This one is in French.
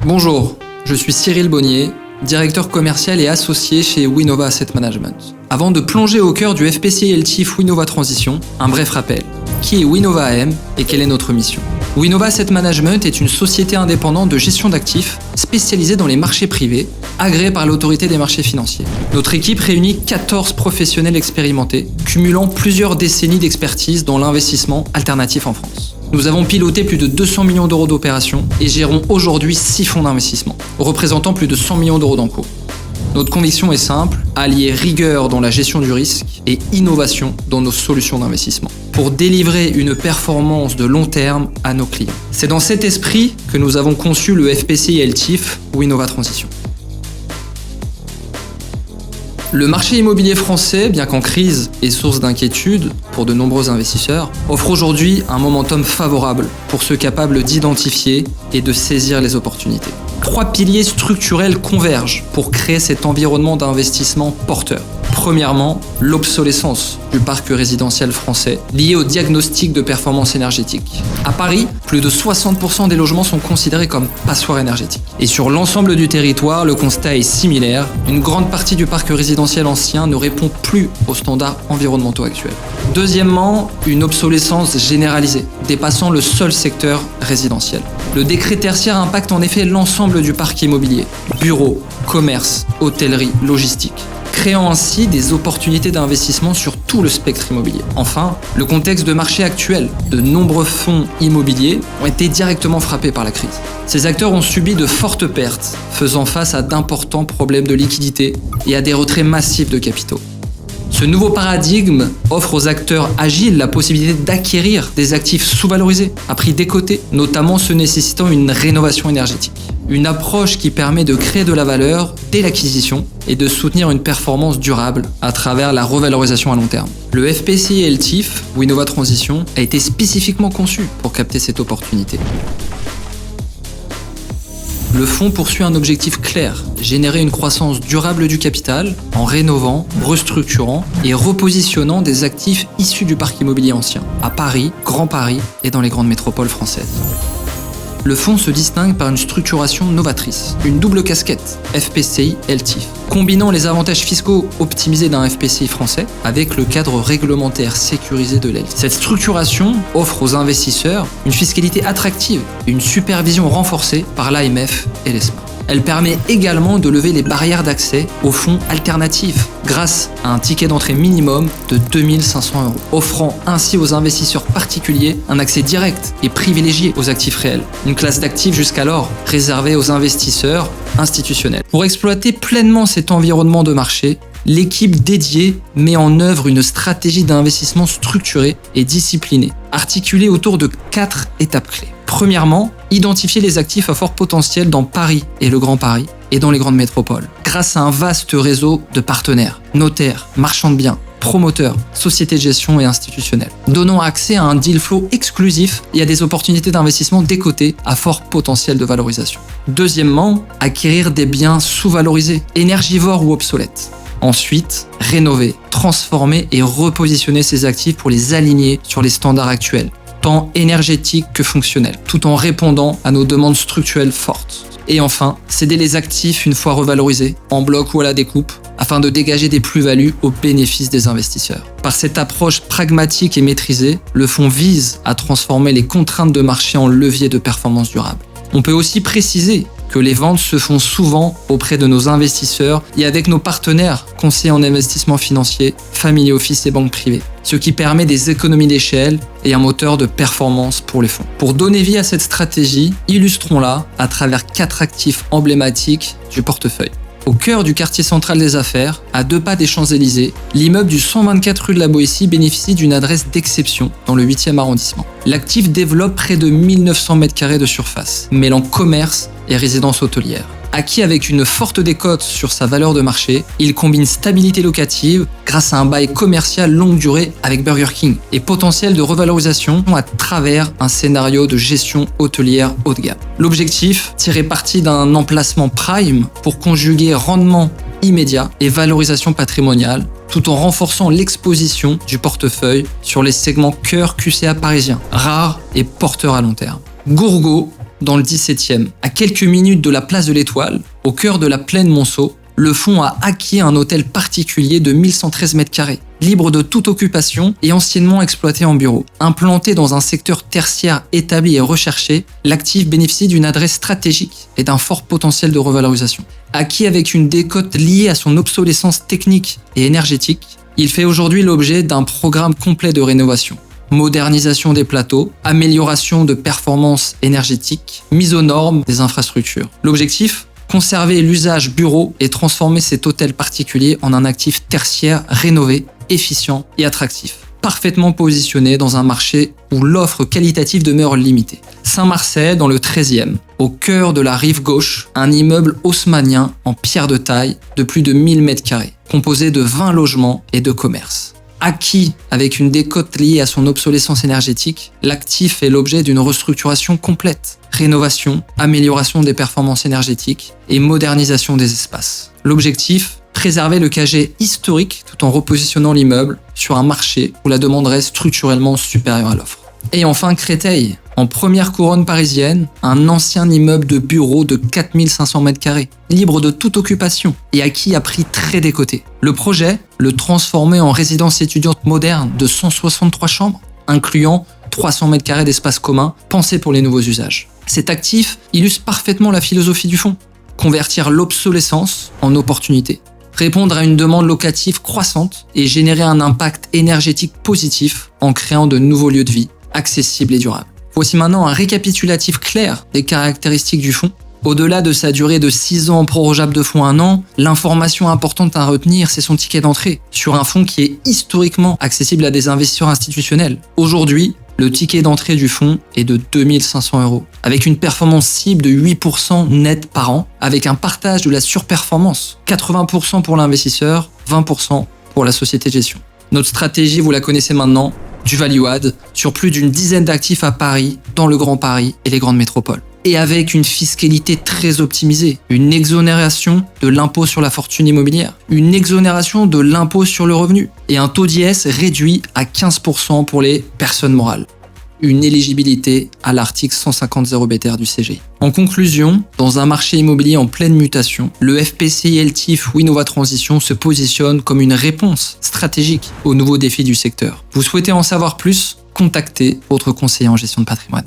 Bonjour, je suis Cyril Bonnier, directeur commercial et associé chez Winnova Asset Management. Avant de plonger au cœur du FPCI ELTIF Winnova Transition, un bref rappel. Qui est Winnova AM et quelle est notre mission ? Winnova Asset Management est une société indépendante de gestion d'actifs spécialisée dans les marchés privés, agréée par l'autorité des marchés financiers. Notre équipe réunit 14 professionnels expérimentés, cumulant plusieurs décennies d'expertise dans l'investissement alternatif en France. Nous avons piloté plus de 200 millions d'euros d'opérations et gérons aujourd'hui 6 fonds d'investissement, représentant plus de 100 millions d'euros d'encours. Notre conviction est simple, allier rigueur dans la gestion du risque et innovation dans nos solutions d'investissement, pour délivrer une performance de long terme à nos clients. C'est dans cet esprit que nous avons conçu le FPCI ELTIF Winnova Transition. Le marché immobilier français, bien qu'en crise et source d'inquiétude pour de nombreux investisseurs, offre aujourd'hui un momentum favorable pour ceux capables d'identifier et de saisir les opportunités. 3 piliers structurels convergent pour créer cet environnement d'investissement porteur. Premièrement, l'obsolescence du parc résidentiel français lié au diagnostic de performance énergétique. À Paris, plus de 60% des logements sont considérés comme passoires énergétiques. Et sur l'ensemble du territoire, le constat est similaire. Une grande partie du parc résidentiel ancien ne répond plus aux standards environnementaux actuels. Deuxièmement, une obsolescence généralisée, dépassant le seul secteur résidentiel. Le décret tertiaire impacte en effet l'ensemble du parc immobilier, bureaux, commerce, hôtellerie, logistique, créant ainsi des opportunités d'investissement sur tout le spectre immobilier. Enfin, le contexte de marché actuel, de nombreux fonds immobiliers ont été directement frappés par la crise. Ces acteurs ont subi de fortes pertes, faisant face à d'importants problèmes de liquidité et à des retraits massifs de capitaux. Ce nouveau paradigme offre aux acteurs agiles la possibilité d'acquérir des actifs sous-valorisés, à prix décoté, notamment ceux nécessitant une rénovation énergétique. Une approche qui permet de créer de la valeur dès l'acquisition et de soutenir une performance durable à travers la revalorisation à long terme. Le FPCI ELTIF Winnova Transition a été spécifiquement conçu pour capter cette opportunité. Le fonds poursuit un objectif clair, générer une croissance durable du capital en rénovant, restructurant et repositionnant des actifs issus du parc immobilier ancien, à Paris, Grand Paris et dans les grandes métropoles françaises. Le fonds se distingue par une structuration novatrice, une double casquette, FPCI ELTIF, combinant les avantages fiscaux optimisés d'un FPCI français avec le cadre réglementaire sécurisé de l'ELTIF. Cette structuration offre aux investisseurs une fiscalité attractive et une supervision renforcée par l'AMF et l'ESMA. Elle permet également de lever les barrières d'accès aux fonds alternatifs grâce à un ticket d'entrée minimum de 2 500 €, offrant ainsi aux investisseurs particuliers un accès direct et privilégié aux actifs réels, une classe d'actifs jusqu'alors réservée aux investisseurs institutionnels. Pour exploiter pleinement cet environnement de marché, l'équipe dédiée met en œuvre une stratégie d'investissement structurée et disciplinée, articulée autour de 4 étapes clés. Premièrement, identifier les actifs à fort potentiel dans Paris et le Grand Paris et dans les grandes métropoles, grâce à un vaste réseau de partenaires, notaires, marchands de biens, promoteurs, sociétés de gestion et institutionnels, donnant accès à un deal flow exclusif et à des opportunités d'investissement décotées à fort potentiel de valorisation. Deuxièmement, acquérir des biens sous-valorisés, énergivores ou obsolètes. Ensuite, rénover, transformer et repositionner ces actifs pour les aligner sur les standards actuels, tant énergétiques que fonctionnels, tout en répondant à nos demandes structurelles fortes. Et enfin, céder les actifs une fois revalorisés, en bloc ou à la découpe, afin de dégager des plus-values au bénéfice des investisseurs. Par cette approche pragmatique et maîtrisée, le fonds vise à transformer les contraintes de marché en levier de performance durable. On peut aussi préciser que les ventes se font souvent auprès de nos investisseurs et avec nos partenaires conseillers en investissement financier, family office et banques privées, ce qui permet des économies d'échelle et un moteur de performance pour les fonds. Pour donner vie à cette stratégie, illustrons-la à travers 4 actifs emblématiques du portefeuille. Au cœur du quartier central des affaires, à 2 pas des Champs-Élysées, l'immeuble du 124 rue de la Boétie bénéficie d'une adresse d'exception dans le 8e arrondissement. L'actif développe près de 1900 m² de surface, mêlant commerce et résidence hôtelière. Acquis avec une forte décote sur sa valeur de marché, il combine stabilité locative grâce à un bail commercial longue durée avec Burger King et potentiel de revalorisation à travers un scénario de gestion hôtelière haut de gamme. L'objectif, tirer parti d'un emplacement prime pour conjuguer rendement immédiat et valorisation patrimoniale, tout en renforçant l'exposition du portefeuille sur les segments cœur QCA parisiens, rares et porteurs à long terme. Gourgaud dans le 17e, à quelques minutes de la place de l'Étoile, au cœur de la plaine Monceau, le fonds a acquis un hôtel particulier de 1113 m², libre de toute occupation et anciennement exploité en bureau. Implanté dans un secteur tertiaire établi et recherché, l'actif bénéficie d'une adresse stratégique et d'un fort potentiel de revalorisation. Acquis avec une décote liée à son obsolescence technique et énergétique, il fait aujourd'hui l'objet d'un programme complet de rénovation. Modernisation des plateaux, amélioration de performance énergétique, mise aux normes des infrastructures. L'objectif ? Conserver l'usage bureau et transformer cet hôtel particulier en un actif tertiaire rénové, efficient et attractif. Parfaitement positionné dans un marché où l'offre qualitative demeure limitée. Saint-Marcet, dans le 13e, au cœur de la rive gauche, un immeuble haussmannien en pierre de taille de plus de 1000 m², composé de 20 logements et de commerces. Acquis avec une décote liée à son obsolescence énergétique, l'actif fait l'objet d'une restructuration complète. Rénovation, amélioration des performances énergétiques et modernisation des espaces. L'objectif ? Préserver le casier historique tout en repositionnant l'immeuble sur un marché où la demande reste structurellement supérieure à l'offre. Et enfin Créteil, en première couronne parisienne, un ancien immeuble de bureaux de 4500 m², libre de toute occupation et acquis à prix très décoté. Le projet, le transformer en résidence étudiante moderne de 163 chambres, incluant 300 m² d'espace commun pensés pour les nouveaux usages. Cet actif illustre parfaitement la philosophie du fonds. Convertir l'obsolescence en opportunité. Répondre à une demande locative croissante et générer un impact énergétique positif en créant de nouveaux lieux de vie accessibles et durables. Voici maintenant un récapitulatif clair des caractéristiques du fonds. Au-delà de sa durée de 6 ans prorogeable de fonds 1 an, l'information importante à retenir, c'est son ticket d'entrée, sur un fonds qui est historiquement accessible à des investisseurs institutionnels. Aujourd'hui, le ticket d'entrée du fonds est de 2 500 €, avec une performance cible de 8% net par an, avec un partage de la surperformance, 80% pour l'investisseur, 20% pour la société de gestion. Notre stratégie, vous la connaissez maintenant, du value add, sur plus d'une dizaine d'actifs à Paris, dans le Grand Paris et les grandes métropoles. Et avec une fiscalité très optimisée, une exonération de l'impôt sur la fortune immobilière, une exonération de l'impôt sur le revenu et un taux d'IS réduit à 15% pour les personnes morales. Une éligibilité à l'article 150 BTR du CGI. En conclusion, dans un marché immobilier en pleine mutation, le FPCI LTIF Winnova Transition se positionne comme une réponse stratégique aux nouveaux défis du secteur. Vous souhaitez en savoir plus ? Contactez votre conseiller en gestion de patrimoine.